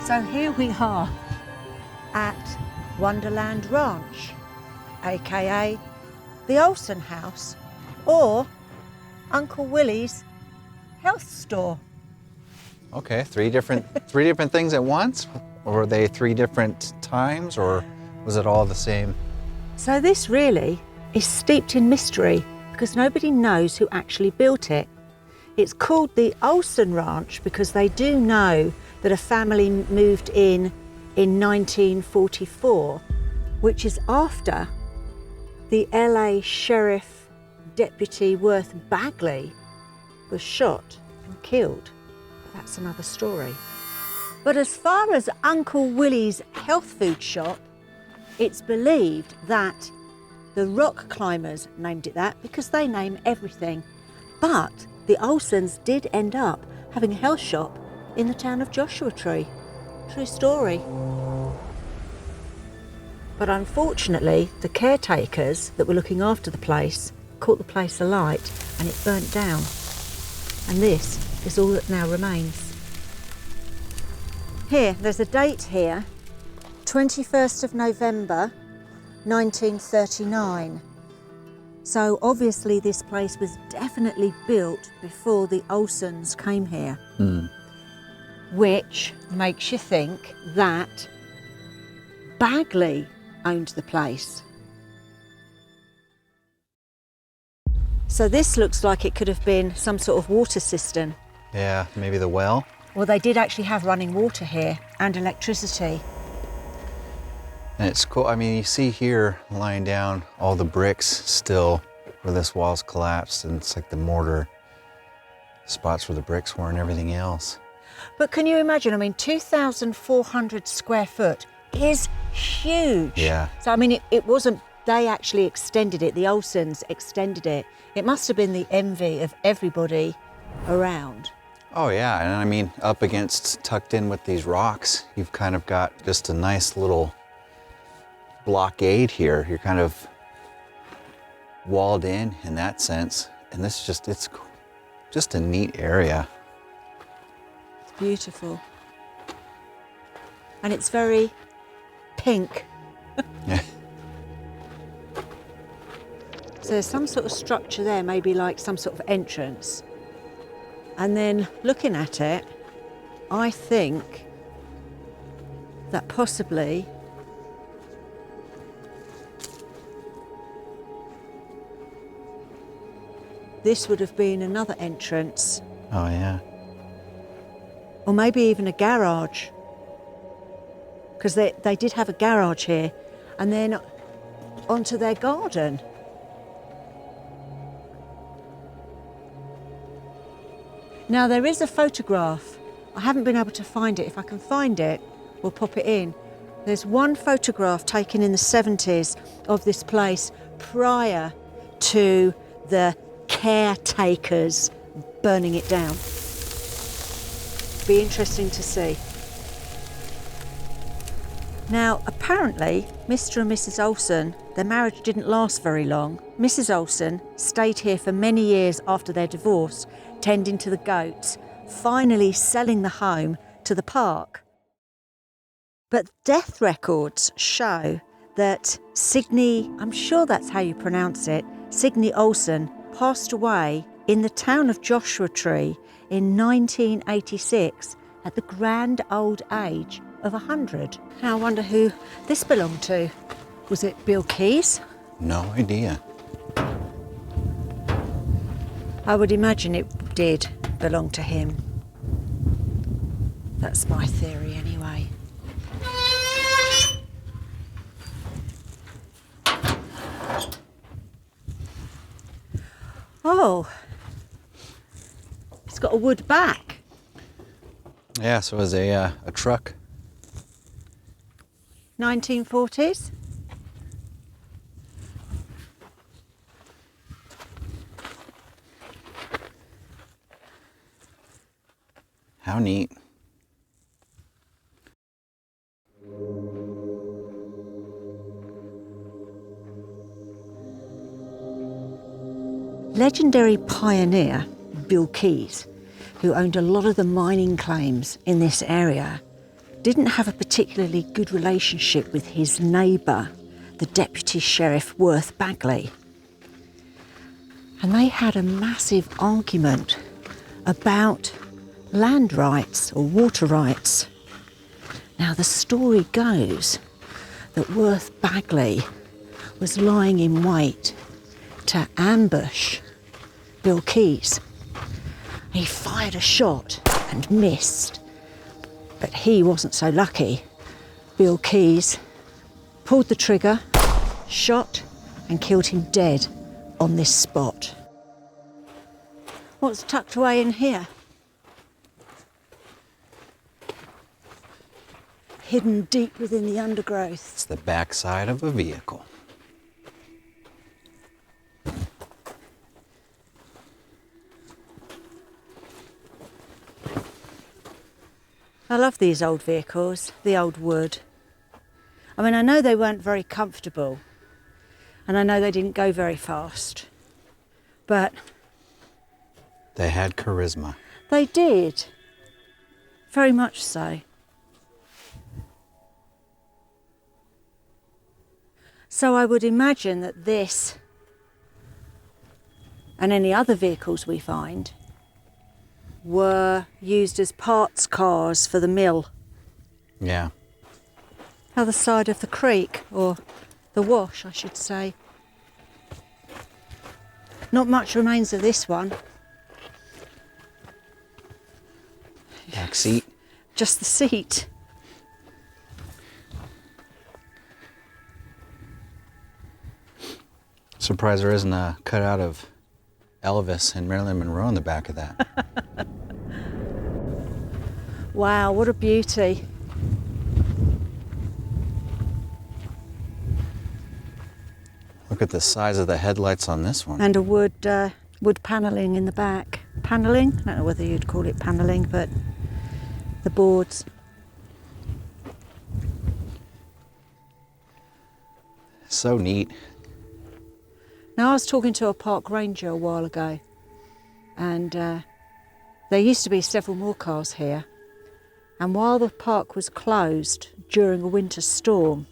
So here we are at Wonderland Ranch, aka the Olsen House, or Uncle Willie's health store. Okay, three different things at once? Or were they three different times, or was it all the same? So this really is steeped in mystery because nobody knows who actually built it. It's called the Olsen Ranch because they do know that a family moved in 1944, which is after the LA Sheriff Deputy Worth Bagley was shot and killed. But that's another story. But as far as Uncle Willie's health food shop, it's believed that the rock climbers named it that because they name everything. But the Olsens did end up having a health shop in the town of Joshua Tree. True story. But unfortunately, the caretakers that were looking after the place caught the place alight and it burnt down. And this is all that now remains. Here, there's a date here, 21st of November, 1939. So obviously this place was definitely built before the Olsens came here. Which makes you think that Bagley owned the place. So this looks like it could have been some sort of water cistern. Yeah, maybe the well? Well, they did actually have running water here and electricity. And it's cool, I mean, you see here lying down all the bricks still where this wall's collapsed, and it's like the mortar spots where the bricks were and everything else. But can you imagine, I mean, 2,400 square foot is huge. Yeah. So, I mean, it wasn't, they actually extended it, the Olsens extended it. It must have been the envy of everybody around. Oh yeah, and I mean, up against, tucked in with these rocks, you've kind of got just a nice little blockade here. You're kind of walled in that sense. And this is just, it's just a neat area. It's beautiful. And it's very pink. Yeah. So there's some sort of structure there, maybe like some sort of entrance. And then looking at it, I think that possibly this would have been another entrance. Oh yeah. Or maybe even a garage. Because they did have a garage here. And then onto their garden. Now there is a photograph. I haven't been able to find it. If I can find it, we'll pop it in. There's one photograph taken in the 70s of this place prior to the caretakers burning it down. Be interesting to see. Now, apparently, Mr. and Mrs. Olsen, their marriage didn't last very long. Mrs. Olsen stayed here for many years after their divorce, tending to the goats, finally selling the home to the park. But death records show that Signe, I'm sure that's how you pronounce it, Signe Olsen passed away in the town of Joshua Tree in 1986 at the grand old age of 100. Now I wonder who this belonged to. Was it Bill Keys? No idea. I would imagine it did belong to him. That's my theory anyway. Oh, it's got a wood back. Yeah, so it was a truck. 1940s. How neat. Legendary pioneer Bill Keys, who owned a lot of the mining claims in this area, didn't have a particularly good relationship with his neighbour, the Deputy Sheriff Worth Bagley. And they had a massive argument about land rights or water rights. Now, the story goes that Worth Bagley was lying in wait to ambush Bill Keys. He fired a shot and missed, but he wasn't so lucky. Bill Keys pulled the trigger, shot and killed him dead on this spot. What's tucked away in here? Hidden deep within the undergrowth. It's the backside of a vehicle. I love these old vehicles, the old wood. I mean, I know they weren't very comfortable, and I know they didn't go very fast, but They had charisma. they did, very much so. So I would imagine that this and any other vehicles we find were used as parts cars for the mill. Yeah. Other side of the creek, or the wash, I should say. Not much remains of this one. Back seat. Just the seat. Surprised there isn't a cutout of Elvis and Marilyn Monroe in the back of that. Wow, what a beauty. Look at the size of the headlights on this one. And a wood panelling in the back. Panelling? I don't know whether you'd call it panelling, but the boards. So neat. Now, I was talking to a park ranger a while ago, and there used to be several more cars here. And while the park was closed during a winter storm,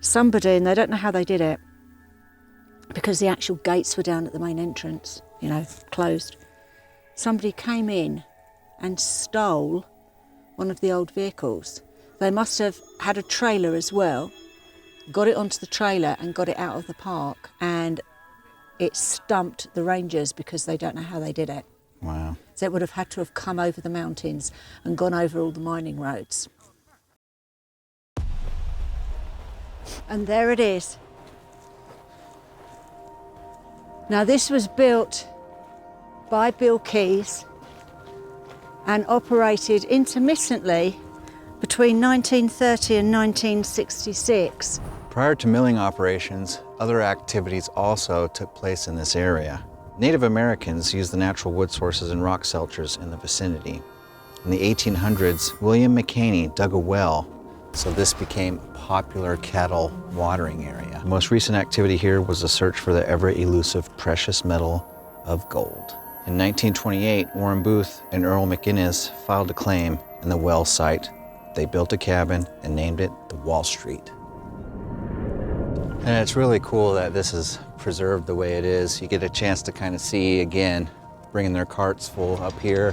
somebody, and they don't know how they did it, because the actual gates were down at the main entrance, you know, closed, somebody came in and stole one of the old vehicles. They must have had a trailer as well, got it onto the trailer and got it out of the park, and it stumped the rangers because they don't know how they did it. Wow. So it would have had to have come over the mountains and gone over all the mining roads. And there it is. Now, this was built by Bill Keys and operated intermittently between 1930 and 1966. Prior to milling operations, other activities also took place in this area. Native Americans used the natural wood sources and rock shelters in the vicinity. In the 1800s, William McCaney dug a well, so this became a popular cattle watering area. The most recent activity here was the search for the ever-elusive precious metal of gold. In 1928, Warren Booth and Earl McInnes filed a claim in the well site. They built a cabin and named it the Wall Street. And it's really cool that this is preserved the way it is. You get a chance to kind of see, again, bringing their carts full up here,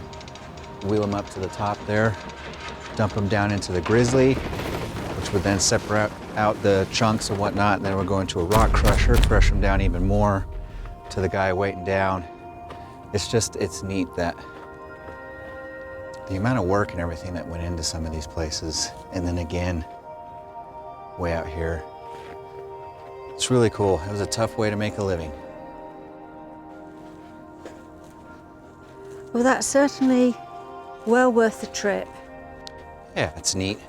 wheel them up to the top there, dump them down into the grizzly, which would then separate out the chunks and whatnot, and then we're going to a rock crusher, crush them down even more to the guy waiting down. It's neat that the amount of work and everything that went into some of these places, and then again, way out here. It's really cool. It was a tough way to make a living. Well, that's certainly well worth the trip. Yeah, it's neat.